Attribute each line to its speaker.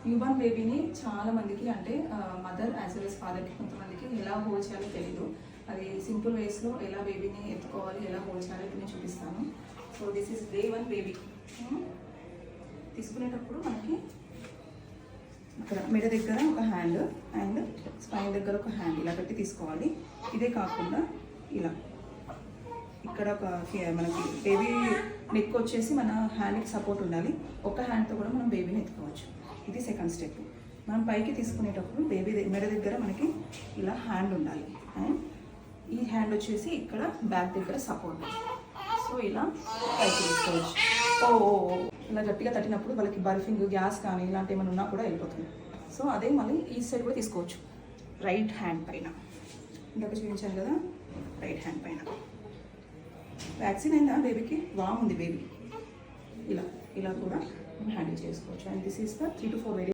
Speaker 1: Newborn బేబీని చాలా మందికి అంటే మదర్ యాజ్ వెల్ as ఫాదర్కి కొంతమందికి ఎలా హోల్డ్ చేయాలో తెలీదు. అది సింపుల్ వేస్లో ఎలా బేబీని ఎత్తుకోవాలి, ఎలా హోల్డ్ చేయాలో నేను చూపిస్తాను. So this is day 1 baby. తీసుకునేటప్పుడు మనకి ఇక్కడ మెడ దగ్గర ఒక హ్యాండ్ అండ్ స్పైన్ దగ్గర ఒక హ్యాండ్ ఇలా పెట్టి తీసుకోవాలి. ఇదే కాకుండా ఇలా ఇక్కడ ఒక మనకి బేబీ నెక్ వచ్చేసి మన హ్యాండ్కి సపోర్ట్ ఉండాలి. ఒక హ్యాండ్తో కూడా మనం బేబీని ఎత్తుకోవచ్చు. ఇది సెకండ్ స్టెప్. మనం పైకి తీసుకునేటప్పుడు బేబీ మెడ దగ్గర మనకి ఇలా హ్యాండ్ ఉండాలి అండ్ ఈ హ్యాండ్ వచ్చేసి ఇక్కడ బ్యాక్ దగ్గర సపోర్ట్. సో ఇలా పైకి తీసుకోవచ్చు. ఇలా గట్టిగా తట్టినప్పుడు వాళ్ళకి బర్ఫింగ్, గ్యాస్ కానీ ఇలాంటి ఏమైనా ఉన్నా కూడా వెళ్ళిపోతుంది. సో అదే మళ్ళీ ఈ సైడ్ కూడా తీసుకోవచ్చు. రైట్ హ్యాండ్ పైన ఇందాక చూపించాను కదా, రైట్ హ్యాండ్ పైన. వ్యాక్సిన్ అయిందా బేబీకి? వామ్ ఉంది బేబీ. ఇలా ఇలా కూడా హ్యాండిల్ చేసుకోవచ్చు. And this is the 3 to 4 variance.